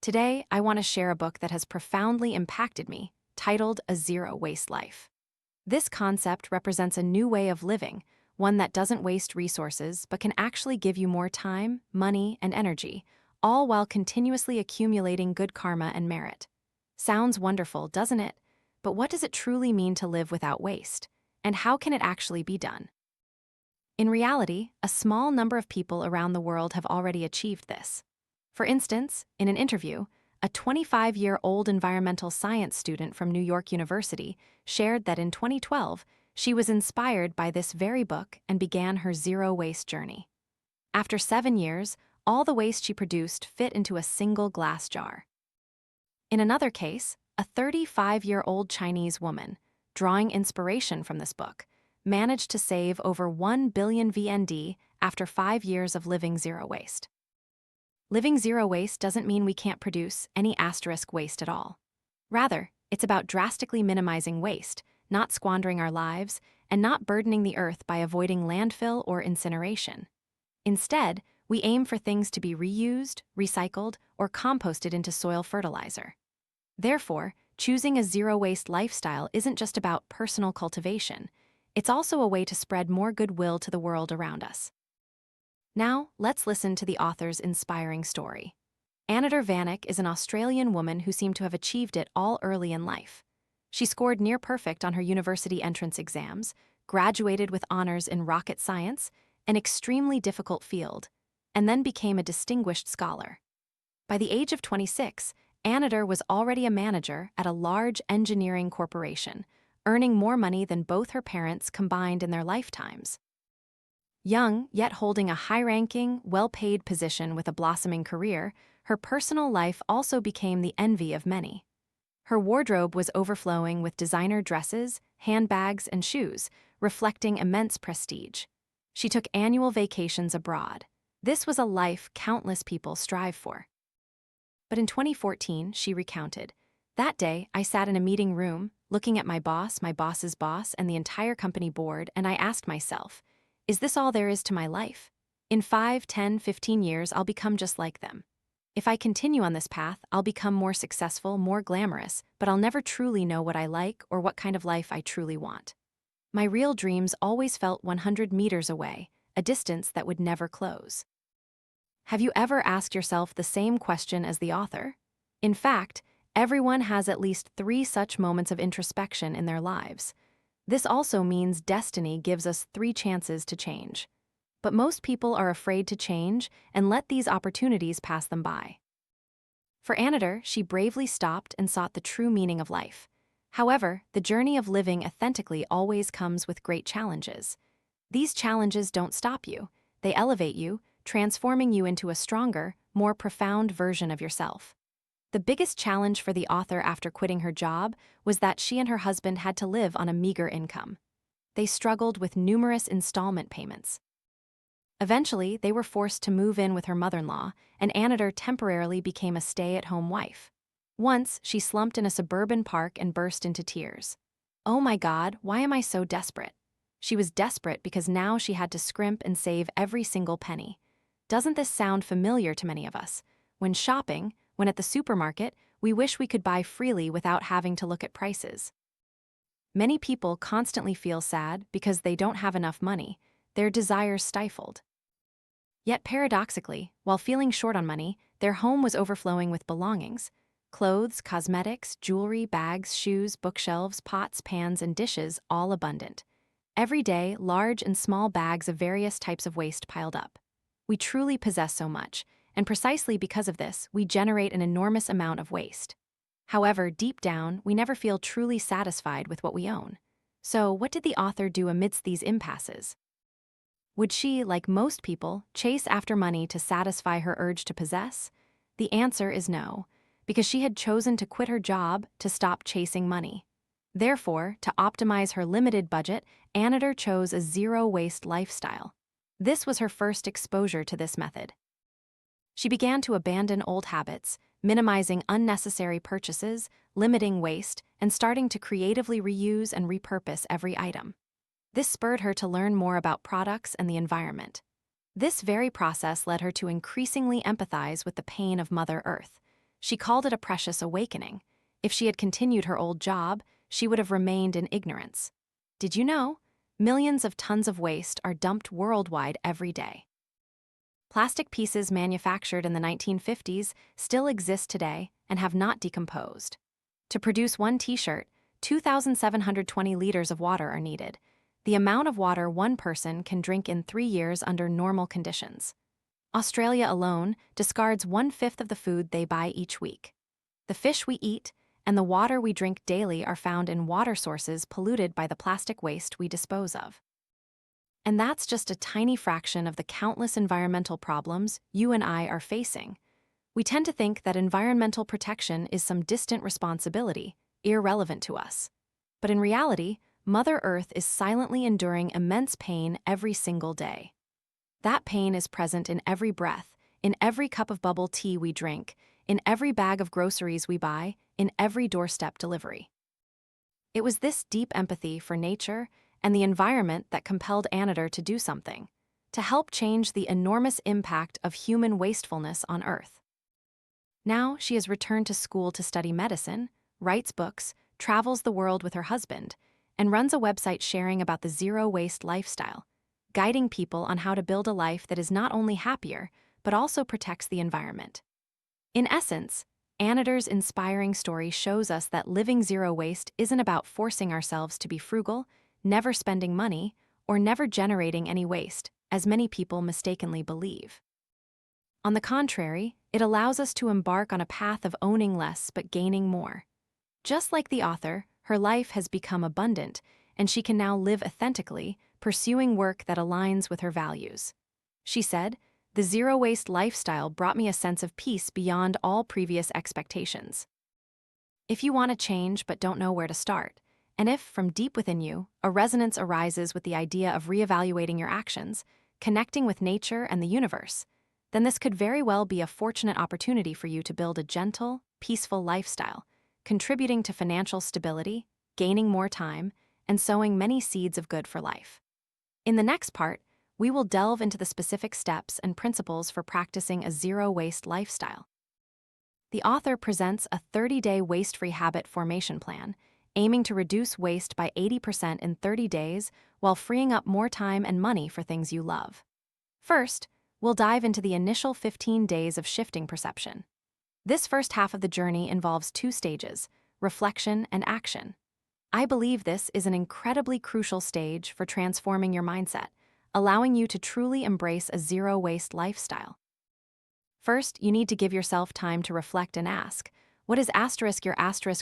Today, I want to share a book that has profoundly impacted me, titled A Zero Waste Life. This concept represents a new way of living, one that doesn't waste resources but can actually give you more time, money, and energy, all while continuously accumulating good karma and merit. Sounds wonderful, doesn't it? But what does it truly mean to live without waste? And how can it actually be done? In reality, a small number of people around the world have already achieved this. For instance, in an interview, a 25-year-old environmental science student from New York University shared that in 2012, she was inspired by this very book and began her zero-waste journey. After 7 years, all the waste she produced fit into a single glass jar. In another case, a 35-year-old Chinese woman, drawing inspiration from this book, managed to save over 1 billion VND after 5 years of living zero waste. Living zero waste doesn't mean we can't produce any asterisk waste at all. Rather, it's about drastically minimizing waste, not squandering our lives, and not burdening the earth by avoiding landfill or incineration. Instead, we aim for things to be reused, recycled, or composted into soil fertilizer. Therefore, choosing a zero-waste lifestyle isn't just about personal cultivation. It's also a way to spread more goodwill to the world around us. Now, let's listen to the author's inspiring story. Anider Vanik is an Australian woman who seemed to have achieved it all early in life. She scored near perfect on her university entrance exams, graduated with honors in rocket science, an extremely difficult field, and then became a distinguished scholar. By the age of 26, Anider was already a manager at a large engineering corporation, earning more money than both her parents combined in their lifetimes. Young, yet holding a high-ranking, well-paid position with a blossoming career, her personal life also became the envy of many. Her wardrobe was overflowing with designer dresses, handbags, and shoes, reflecting immense prestige. She took annual vacations abroad. This was a life countless people strive for. But in 2014, she recounted, "That day, I sat in a meeting room, looking at my boss's boss, and the entire company board, and I asked myself, is this all there is to my life? In 5, 10, 15 years, I'll become just like them. If I continue on this path, I'll become more successful, more glamorous, but I'll never truly know what I like or what kind of life I truly want. My real dreams always felt 100 meters away, a distance that would never close." Have you ever asked yourself the same question as the author? In fact, everyone has at least 3 such moments of introspection in their lives. This also means destiny gives us 3 chances to change. But most people are afraid to change and let these opportunities pass them by. For Anider, she bravely stopped and sought the true meaning of life. However, the journey of living authentically always comes with great challenges. These challenges don't stop you. They elevate you, transforming you into a stronger, more profound version of yourself. The biggest challenge for the author after quitting her job was that she and her husband had to live on a meager income. They struggled with numerous installment payments. Eventually, they were forced to move in with her mother-in-law, and Anider temporarily became a stay-at-home wife. Once, she slumped in a suburban park and burst into tears. "Oh my God, why am I so desperate?" She was desperate because now she had to scrimp and save every single penny. Doesn't this sound familiar to many of us? When shopping, when at the supermarket, we wish we could buy freely without having to look at prices. Many people constantly feel sad because they don't have enough money, their desires stifled. Yet paradoxically, while feeling short on money, their home was overflowing with belongings: clothes, cosmetics, jewelry, bags, shoes, bookshelves, pots, pans, and dishes, all abundant. Every day, large and small bags of various types of waste piled up. We truly possess so much, and precisely because of this, we generate an enormous amount of waste. However, deep down, we never feel truly satisfied with what we own. So, what did the author do amidst these impasses? Would she, like most people, chase after money to satisfy her urge to possess? The answer is no, because she had chosen to quit her job to stop chasing money. Therefore, to optimize her limited budget, Anider chose a zero-waste lifestyle. This was her first exposure to this method. She began to abandon old habits, minimizing unnecessary purchases, limiting waste, and starting to creatively reuse and repurpose every item. This spurred her to learn more about products and the environment. This very process led her to increasingly empathize with the pain of Mother Earth. She called it a precious awakening. If she had continued her old job, she would have remained in ignorance. Did you know? Millions of tons of waste are dumped worldwide every day. Plastic pieces manufactured in the 1950s still exist today and have not decomposed. To produce one t-shirt, 2,720 liters of water are needed, the amount of water one person can drink in 3 years under normal conditions. Australia alone discards 1/5 of the food they buy each week. The fish we eat and the water we drink daily are found in water sources polluted by the plastic waste we dispose of. And that's just a tiny fraction of the countless environmental problems you and I are facing. We tend to think that environmental protection is some distant responsibility, irrelevant to us. But in reality, Mother Earth is silently enduring immense pain every single day. That pain is present in every breath, in every cup of bubble tea we drink, in every bag of groceries we buy, in every doorstep delivery. It was this deep empathy for nature and the environment that compelled Anider to do something, to help change the enormous impact of human wastefulness on Earth. Now she has returned to school to study medicine, writes books, travels the world with her husband, and runs a website sharing about the zero-waste lifestyle, guiding people on how to build a life that is not only happier, but also protects the environment. In essence, Anider's inspiring story shows us that living zero waste isn't about forcing ourselves to be frugal, never spending money, or never generating any waste, as many people mistakenly believe. On the contrary, it allows us to embark on a path of owning less but gaining more. Just like the author, her life has become abundant, and she can now live authentically, pursuing work that aligns with her values. She said, "The zero-waste lifestyle brought me a sense of peace beyond all previous expectations." If you want to change but don't know where to start, and if, from deep within you, a resonance arises with the idea of reevaluating your actions, connecting with nature and the universe, then this could very well be a fortunate opportunity for you to build a gentle, peaceful lifestyle, contributing to financial stability, gaining more time, and sowing many seeds of good for life. In the next part, we will delve into the specific steps and principles for practicing a zero-waste lifestyle. The author presents a 30-day waste-free habit formation plan, aiming to reduce waste by 80% in 30 days while freeing up more time and money for things you love. First, we'll dive into the initial 15 days of shifting perception. This first half of the journey involves 2 stages, reflection and action. I believe this is an incredibly crucial stage for transforming your mindset, allowing you to truly embrace a zero-waste lifestyle. First, you need to give yourself time to reflect and ask, what is your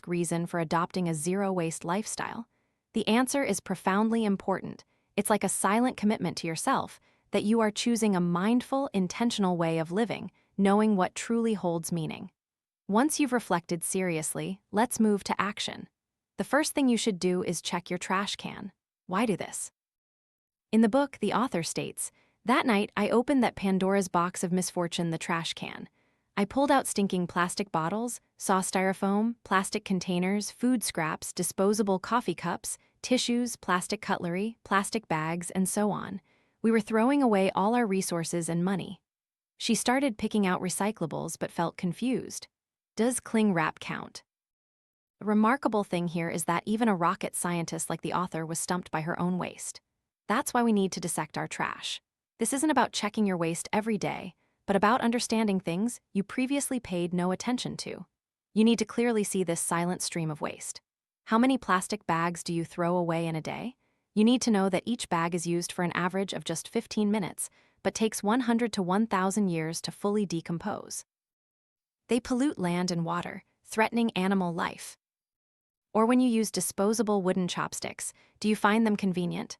reason for adopting a zero-waste lifestyle? The answer is profoundly important. It's like a silent commitment to yourself that you are choosing a mindful, intentional way of living, knowing what truly holds meaning. Once you've reflected seriously, let's move to action. The first thing you should do is check your trash can. Why do this? In the book, the author states, "That night, I opened that Pandora's box of misfortune, the trash can. I pulled out stinking plastic bottles, saw styrofoam, plastic containers, food scraps, disposable coffee cups, tissues, plastic cutlery, plastic bags, and so on. We were throwing away all our resources and money." She started picking out recyclables but felt confused. Does cling wrap count? The remarkable thing here is that even a rocket scientist like the author was stumped by her own waste. That's why we need to dissect our trash. This isn't about checking your waste every day, but about understanding things you previously paid no attention to. You need to clearly see this silent stream of waste. How many plastic bags do you throw away in a day? You need to know that each bag is used for an average of just 15 minutes, but takes 100 to 1,000 years to fully decompose. They pollute land and water, threatening animal life. Or when you use disposable wooden chopsticks, do you find them convenient?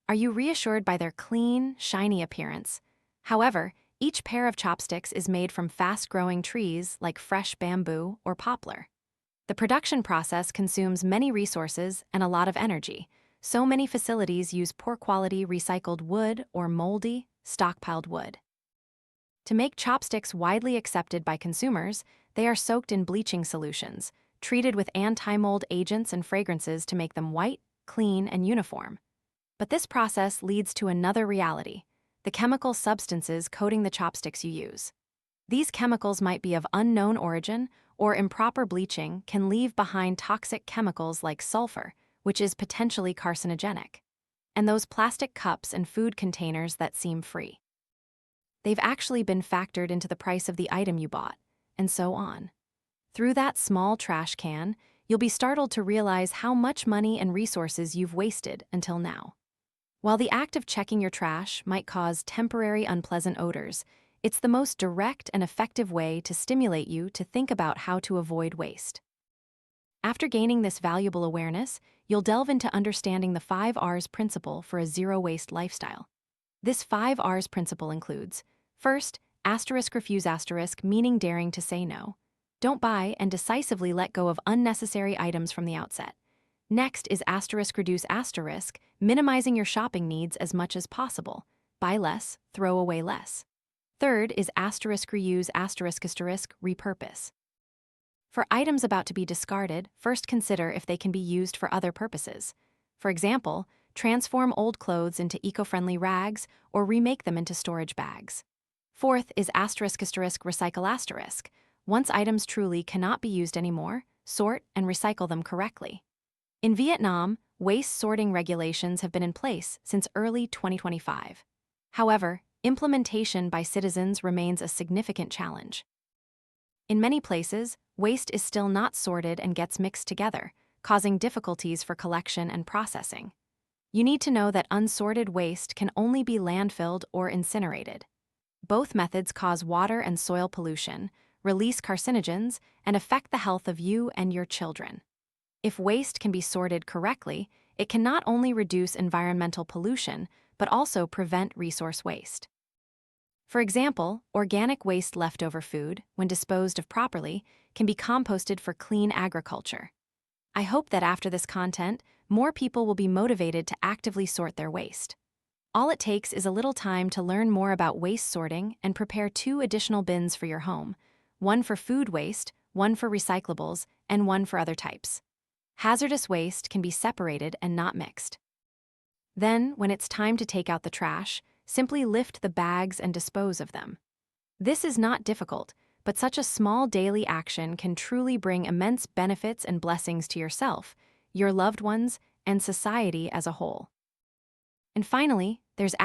Are you reassured by their clean, shiny appearance? However, each pair of chopsticks is made from fast-growing trees like fresh bamboo or poplar. The production process consumes many resources and a lot of energy. So many facilities use poor-quality recycled wood or moldy, stockpiled wood. To make chopsticks widely accepted by consumers, they are soaked in bleaching solutions, treated with anti-mold agents and fragrances to make them white, clean, and uniform. But this process leads to another reality: the chemical substances coating the chopsticks you use. These chemicals might be of unknown origin, or improper bleaching can leave behind toxic chemicals like sulfur, which is potentially carcinogenic. And those plastic cups and food containers that seem free. They've actually been factored into the price of the item you bought, and so on. Through that small trash can, you'll be startled to realize how much money and resources you've wasted until now. While the act of checking your trash might cause temporary unpleasant odors, it's the most direct and effective way to stimulate you to think about how to avoid waste. After gaining this valuable awareness, you'll delve into understanding the 5 R's principle for a zero-waste lifestyle. This 5 R's principle includes, first, refuse meaning daring to say no. Don't buy and decisively let go of unnecessary items from the outset. Next is reduce minimizing your shopping needs as much as possible. Buy less, throw away less. Third is reuse repurpose. For items about to be discarded, first consider if they can be used for other purposes. For example, transform old clothes into eco-friendly rags or remake them into storage bags. Fourth is recycle. Once items truly cannot be used anymore, sort and recycle them correctly. In Vietnam, waste sorting regulations have been in place since early 2025. However, implementation by citizens remains a significant challenge. In many places, waste is still not sorted and gets mixed together, causing difficulties for collection and processing. You need to know that unsorted waste can only be landfilled or incinerated. Both methods cause water and soil pollution, release carcinogens, and affect the health of you and your children. If waste can be sorted correctly, it can not only reduce environmental pollution, but also prevent resource waste. For example, organic waste leftover food, when disposed of properly, can be composted for clean agriculture. I hope that after this content, more people will be motivated to actively sort their waste. All it takes is a little time to learn more about waste sorting and prepare 2 additional bins for your home, one for food waste, one for recyclables, and one for other types. Hazardous waste can be separated and not mixed. Then, when it's time to take out the trash, simply lift the bags and dispose of them. This is not difficult, but such a small daily action can truly bring immense benefits and blessings to yourself, your loved ones, and society as a whole. And finally, there's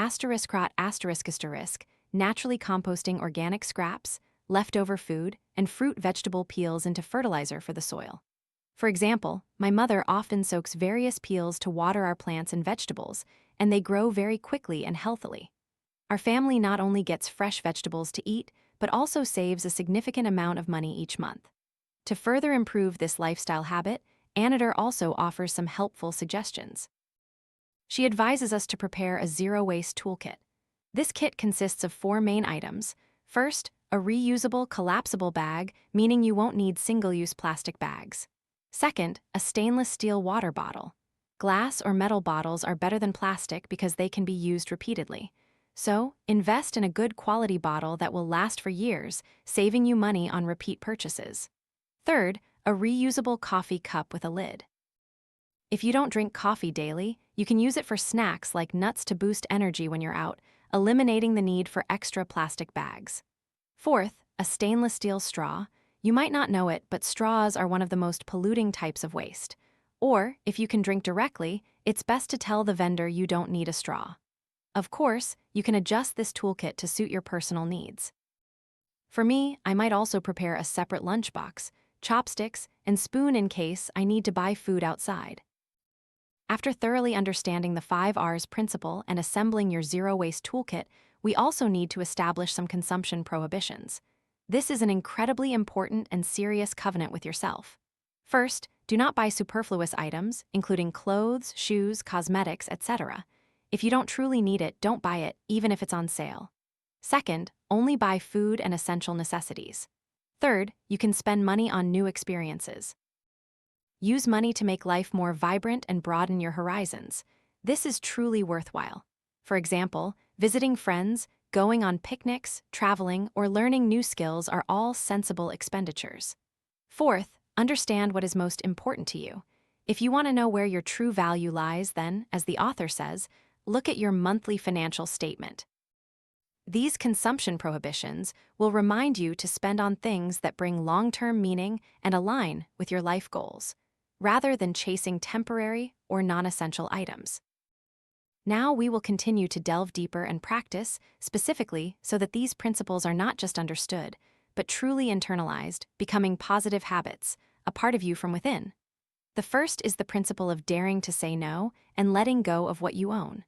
naturally composting organic scraps, leftover food, and fruit-vegetable peels into fertilizer for the soil. For example, my mother often soaks various peels to water our plants and vegetables, and they grow very quickly and healthily. Our family not only gets fresh vegetables to eat, but also saves a significant amount of money each month. To further improve this lifestyle habit, Anider also offers some helpful suggestions. She advises us to prepare a zero-waste toolkit. This kit consists of 4 main items. First, a reusable collapsible bag, meaning you won't need single-use plastic bags. Second, a stainless steel water bottle. Glass or metal bottles are better than plastic because they can be used repeatedly. So, invest in a good quality bottle that will last for years, saving you money on repeat purchases. Third, a reusable coffee cup with a lid. If you don't drink coffee daily, you can use it for snacks like nuts to boost energy when you're out, eliminating the need for extra plastic bags. Fourth, a stainless steel straw. You might not know it, but straws are one of the most polluting types of waste. Or, if you can drink directly, it's best to tell the vendor you don't need a straw. Of course, you can adjust this toolkit to suit your personal needs. For me, I might also prepare a separate lunchbox, chopsticks, and spoon in case I need to buy food outside. After thoroughly understanding the 5 R's principle and assembling your zero-waste toolkit, we also need to establish some consumption prohibitions. This is an incredibly important and serious covenant with yourself. First, do not buy superfluous items, including clothes, shoes, cosmetics, etc. If you don't truly need it, don't buy it, even if it's on sale. Second, only buy food and essential necessities. Third, you can spend money on new experiences. Use money to make life more vibrant and broaden your horizons. This is truly worthwhile. For example, visiting friends, going on picnics, traveling, or learning new skills are all sensible expenditures. Fourth, understand what is most important to you. If you want to know where your true value lies, then, as the author says, look at your monthly financial statement. These consumption prohibitions will remind you to spend on things that bring long-term meaning and align with your life goals, rather than chasing temporary or non-essential items. Now we will continue to delve deeper and practice, specifically so that these principles are not just understood, but truly internalized, becoming positive habits, a part of you from within. The first is the principle of daring to say no and letting go of what you own.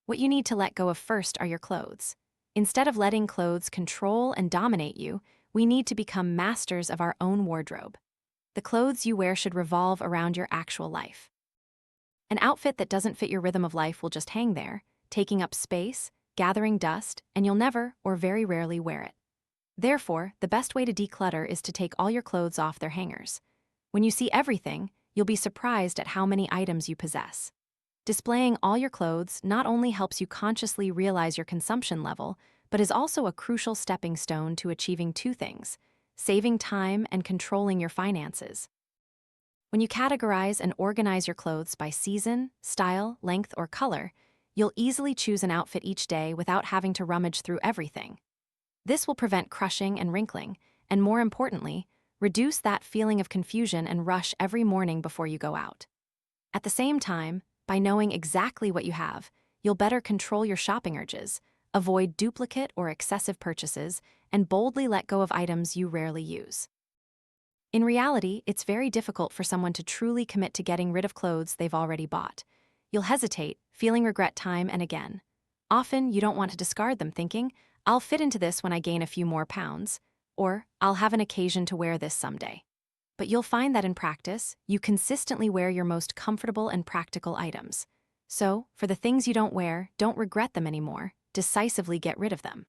What you need to let go of first are your clothes. Instead of letting clothes control and dominate you, we need to become masters of our own wardrobe. The clothes you wear should revolve around your actual life. An outfit that doesn't fit your rhythm of life will just hang there, taking up space, gathering dust, and you'll never or very rarely wear it. Therefore, the best way to declutter is to take all your clothes off their hangers. When you see everything, you'll be surprised at how many items you possess. Displaying all your clothes not only helps you consciously realize your consumption level, but is also a crucial stepping stone to achieving two things: saving time and controlling your finances. When you categorize and organize your clothes by season, style, length, or color, you'll easily choose an outfit each day without having to rummage through everything. This will prevent crushing and wrinkling, and more importantly, reduce that feeling of confusion and rush every morning before you go out. At the same time, by knowing exactly what you have, you'll better control your shopping urges, avoid duplicate or excessive purchases, and boldly let go of items you rarely use. In reality, it's very difficult for someone to truly commit to getting rid of clothes they've already bought. You'll hesitate, feeling regret time and again. Often, you don't want to discard them thinking, "I'll fit into this when I gain a few more pounds," or "I'll have an occasion to wear this someday." But you'll find that in practice, you consistently wear your most comfortable and practical items. So, for the things you don't wear, don't regret them anymore, decisively get rid of them.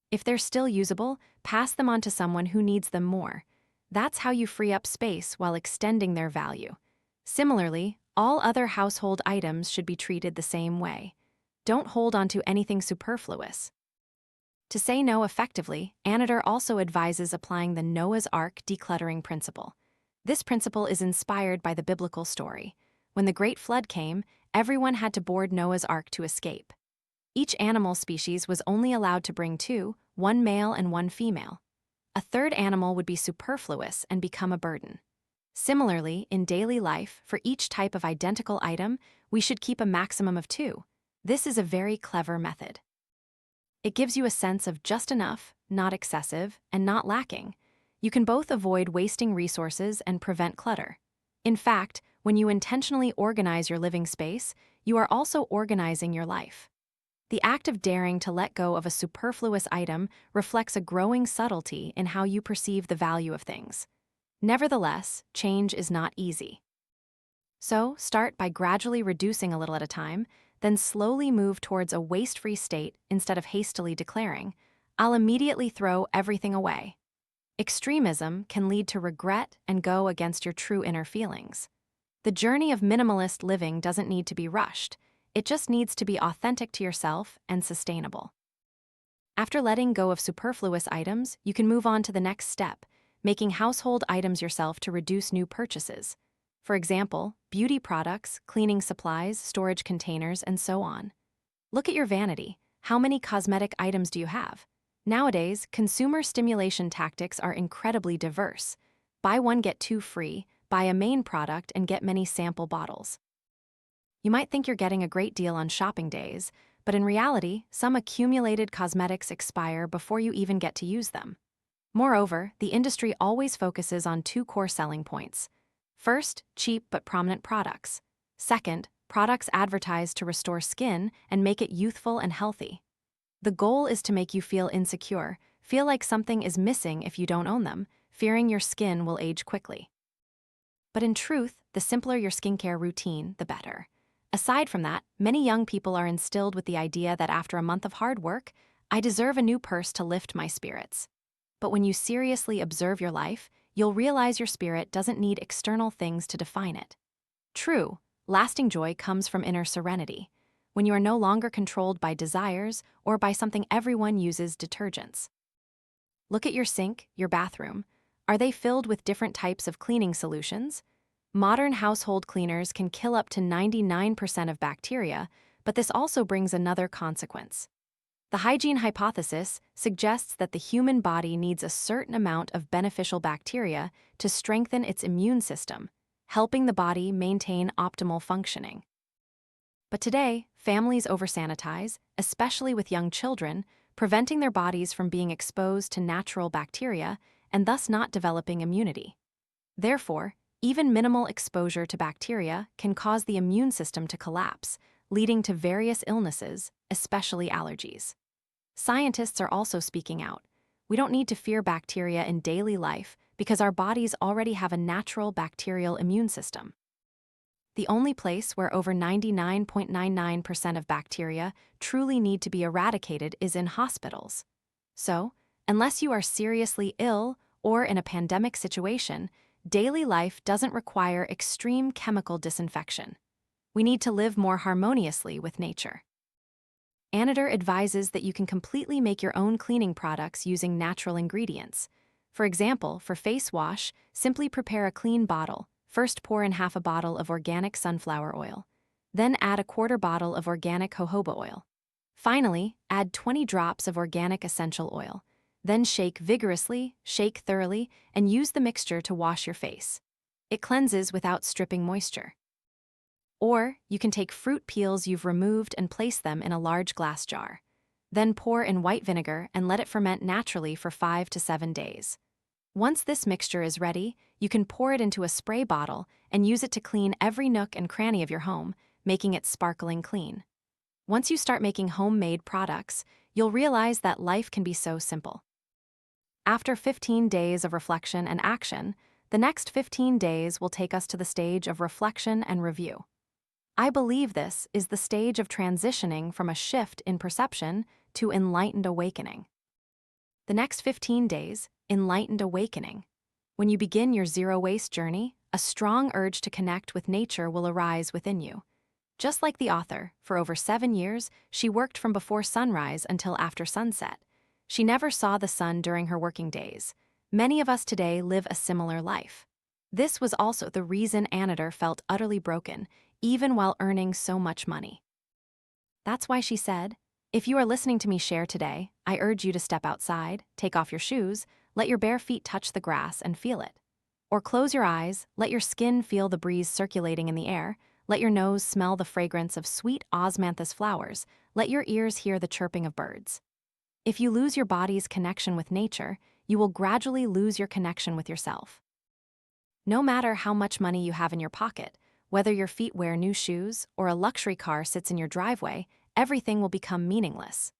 If they're still usable, pass them on to someone who needs them more. That's how you free up space while extending their value. Similarly, all other household items should be treated the same way. Don't hold on to anything superfluous. To say no effectively, Anider also advises applying the Noah's Ark decluttering principle. This principle is inspired by the biblical story. When the Great Flood came, everyone had to board Noah's Ark to escape. Each animal species was only allowed to bring two, one male and one female. A third animal would be superfluous and become a burden. Similarly, in daily life, for each type of identical item, we should keep a maximum of two. This is a very clever method. It gives you a sense of just enough, not excessive, and not lacking. You can both avoid wasting resources and prevent clutter. In fact, when you intentionally organize your living space, you are also organizing your life. The act of daring to let go of a superfluous item reflects a growing subtlety in how you perceive the value of things. Nevertheless, change is not easy. So, start by gradually reducing a little at a time, then slowly move towards a waste-free state instead of hastily declaring, "I'll immediately throw everything away." Extremism can lead to regret and go against your true inner feelings. The journey of minimalist living doesn't need to be rushed. It just needs to be authentic to yourself and sustainable. After letting go of superfluous items, you can move on to the next step, making household items yourself to reduce new purchases. For example, beauty products, cleaning supplies, storage containers, and so on. Look at your vanity. How many cosmetic items do you have? Nowadays, consumer stimulation tactics are incredibly diverse. Buy one, get two free, buy a main product, and get many sample bottles. You might think you're getting a great deal on shopping days, but in reality, some accumulated cosmetics expire before you even get to use them. Moreover, the industry always focuses on two core selling points. First, cheap but prominent products. Second, products advertised to restore skin and make it youthful and healthy. The goal is to make you feel insecure, feel like something is missing if you don't own them, fearing your skin will age quickly. But in truth, the simpler your skincare routine, the better. Aside from that, many young people are instilled with the idea that after a month of hard work, I deserve a new purse to lift my spirits. But when you seriously observe your life, you'll realize your spirit doesn't need external things to define it. True, lasting joy comes from inner serenity, when you are no longer controlled by desires or by something everyone uses: detergents. Look at your sink, your bathroom. Are they filled with different types of cleaning solutions? Modern household cleaners can kill up to 99% of bacteria, but this also brings another consequence. The hygiene hypothesis suggests that the human body needs a certain amount of beneficial bacteria to strengthen its immune system, helping the body maintain optimal functioning. But today, families oversanitize, especially with young children, preventing their bodies from being exposed to natural bacteria and thus not developing immunity. Therefore, even minimal exposure to bacteria can cause the immune system to collapse, leading to various illnesses, especially allergies. Scientists are also speaking out. We don't need to fear bacteria in daily life because our bodies already have a natural bacterial immune system. The only place where over 99.99% of bacteria truly need to be eradicated is in hospitals. So, unless you are seriously ill or in a pandemic situation, daily life doesn't require extreme chemical disinfection. We need to live more harmoniously with nature. Anider advises that you can completely make your own cleaning products using natural ingredients. For example, for face wash, simply prepare a clean bottle. First pour in half a bottle of organic sunflower oil. Then add a quarter bottle of organic jojoba oil. Finally, add 20 drops of organic essential oil. Then shake vigorously, shake thoroughly, and use the mixture to wash your face. It cleanses without stripping moisture. Or, you can take fruit peels you've removed and place them in a large glass jar. Then pour in white vinegar and let it ferment naturally for 5 to 7 days. Once this mixture is ready, you can pour it into a spray bottle and use it to clean every nook and cranny of your home, making it sparkling clean. Once you start making homemade products, you'll realize that life can be so simple. After 15 days of reflection and action, the next 15 days will take us to the stage of reflection and review. I believe this is the stage of transitioning from a shift in perception to enlightened awakening. The next 15 days, enlightened awakening. When you begin your zero-waste journey, a strong urge to connect with nature will arise within you. Just like the author, for over 7 years, she worked from before sunrise until after sunset. She never saw the sun during her working days. Many of us today live a similar life. This was also the reason Anider felt utterly broken, even while earning so much money. That's why she said, "If you are listening to me share today, I urge you to step outside, take off your shoes, let your bare feet touch the grass and feel it. Or close your eyes, let your skin feel the breeze circulating in the air, let your nose smell the fragrance of sweet osmanthus flowers, let your ears hear the chirping of birds." If you lose your body's connection with nature, you will gradually lose your connection with yourself. No matter how much money you have in your pocket, whether your feet wear new shoes or a luxury car sits in your driveway, everything will become meaningless.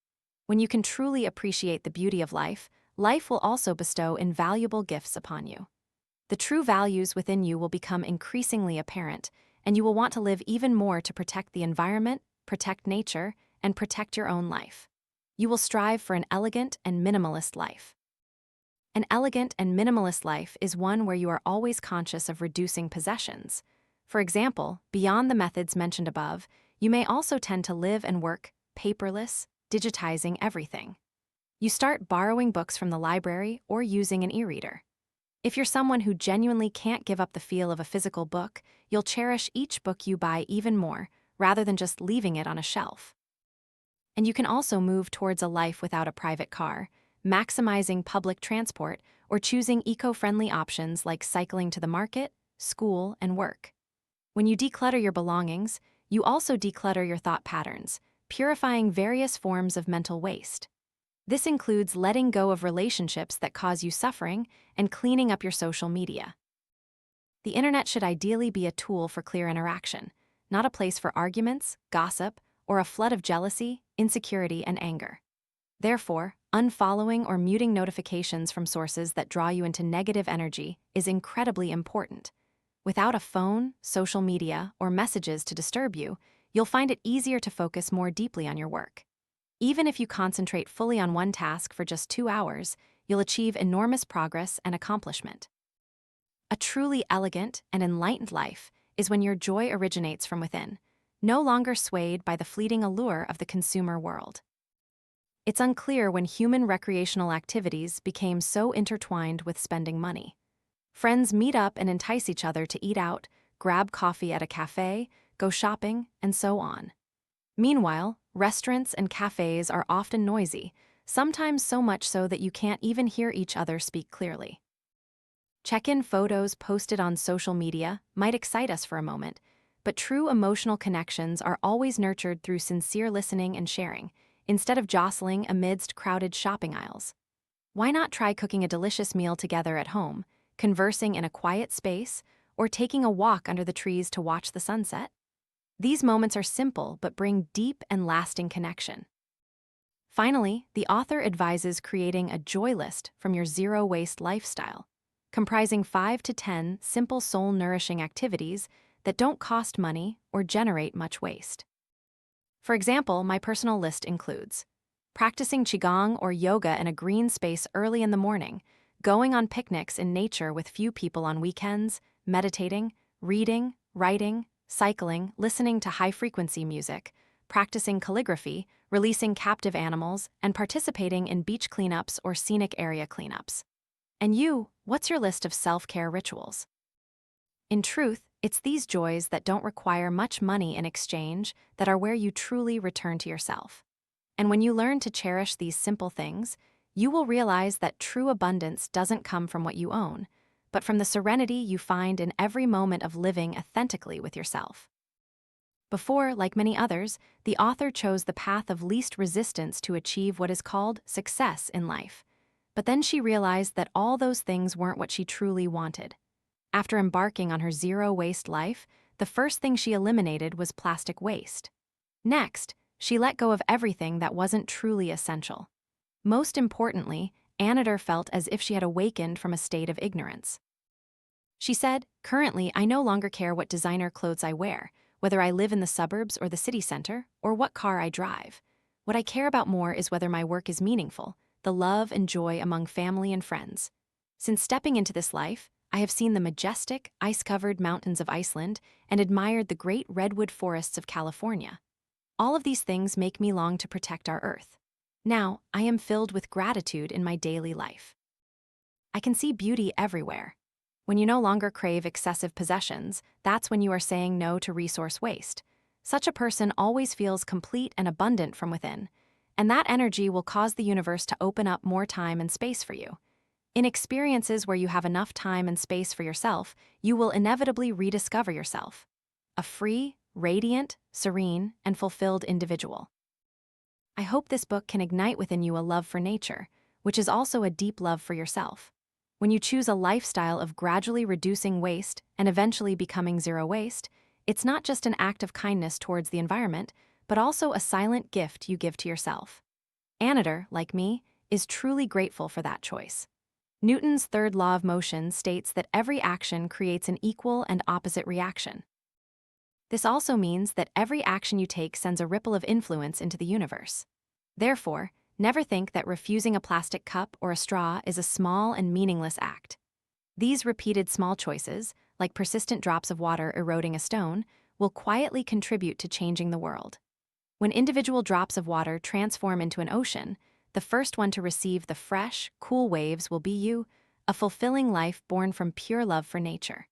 When you can truly appreciate the beauty of life, life will also bestow invaluable gifts upon you. The true values within you will become increasingly apparent, and you will want to live even more to protect the environment, protect nature, and protect your own life. You will strive for an elegant and minimalist life. An elegant and minimalist life is one where you are always conscious of reducing possessions. For example, beyond the methods mentioned above, you may also tend to live and work paperless, digitizing everything. You start borrowing books from the library or using an e-reader. If you're someone who genuinely can't give up the feel of a physical book, you'll cherish each book you buy even more, rather than just leaving it on a shelf. And you can also move towards a life without a private car, maximizing public transport, or choosing eco-friendly options like cycling to the market, school, and work. When you declutter your belongings, you also declutter your thought patterns, purifying various forms of mental waste. This includes letting go of relationships that cause you suffering and cleaning up your social media. The internet should ideally be a tool for clear interaction, not a place for arguments, gossip, or a flood of jealousy, insecurity, and anger. Therefore, unfollowing or muting notifications from sources that draw you into negative energy is incredibly important. Without a phone, social media, or messages to disturb you, you'll find it easier to focus more deeply on your work. Even if you concentrate fully on one task for just 2 hours, you'll achieve enormous progress and accomplishment. A truly elegant and enlightened life is when your joy originates from within, no longer swayed by the fleeting allure of the consumer world. It's unclear when human recreational activities became so intertwined with spending money. Friends meet up and entice each other to eat out, grab coffee at a cafe, go shopping, and so on. Meanwhile, restaurants and cafes are often noisy, sometimes so much so that you can't even hear each other speak clearly. Check-in photos posted on social media might excite us for a moment, but true emotional connections are always nurtured through sincere listening and sharing, instead of jostling amidst crowded shopping aisles. Why not try cooking a delicious meal together at home, conversing in a quiet space, or taking a walk under the trees to watch the sunset? These moments are simple but bring deep and lasting connection. Finally, the author advises creating a joy list from your zero-waste lifestyle, comprising 5 to 10 simple soul-nourishing activities that don't cost money or generate much waste. For example, my personal list includes practicing qigong or yoga in a green space early in the morning, going on picnics in nature with few people on weekends, meditating, reading, writing, cycling, listening to high-frequency music, practicing calligraphy, releasing captive animals, and participating in beach cleanups or scenic area cleanups. And you, what's your list of self-care rituals? In truth, it's these joys that don't require much money in exchange that are where you truly return to yourself. And when you learn to cherish these simple things, you will realize that true abundance doesn't come from what you own, but from the serenity you find in every moment of living authentically with yourself. Before, like many others, the author chose the path of least resistance to achieve what is called success in life. But then she realized that all those things weren't what she truly wanted. After embarking on her zero-waste life, the first thing she eliminated was plastic waste. Next, she let go of everything that wasn't truly essential. Most importantly, Anider felt as if she had awakened from a state of ignorance. She said, "Currently, I no longer care what designer clothes I wear, whether I live in the suburbs or the city center, or what car I drive. What I care about more is whether my work is meaningful, the love and joy among family and friends. Since stepping into this life, I have seen the majestic, ice-covered mountains of Iceland and admired the great redwood forests of California. All of these things make me long to protect our Earth. Now, I am filled with gratitude in my daily life. I can see beauty everywhere. When you no longer crave excessive possessions, that's when you are saying no to resource waste. Such a person always feels complete and abundant from within, and that energy will cause the universe to open up more time and space for you. In experiences where you have enough time and space for yourself, you will inevitably rediscover yourself. A free, radiant, serene, and fulfilled individual. I hope this book can ignite within you a love for nature, which is also a deep love for yourself. When you choose a lifestyle of gradually reducing waste and eventually becoming zero waste, it's not just an act of kindness towards the environment, but also a silent gift you give to yourself. Anider, like me, is truly grateful for that choice. Newton's third law of motion states that every action creates an equal and opposite reaction. This also means that every action you take sends a ripple of influence into the universe. Therefore, never think that refusing a plastic cup or a straw is a small and meaningless act. These repeated small choices, like persistent drops of water eroding a stone, will quietly contribute to changing the world. When individual drops of water transform into an ocean, the first one to receive the fresh, cool waves will be you, a fulfilling life born from pure love for nature.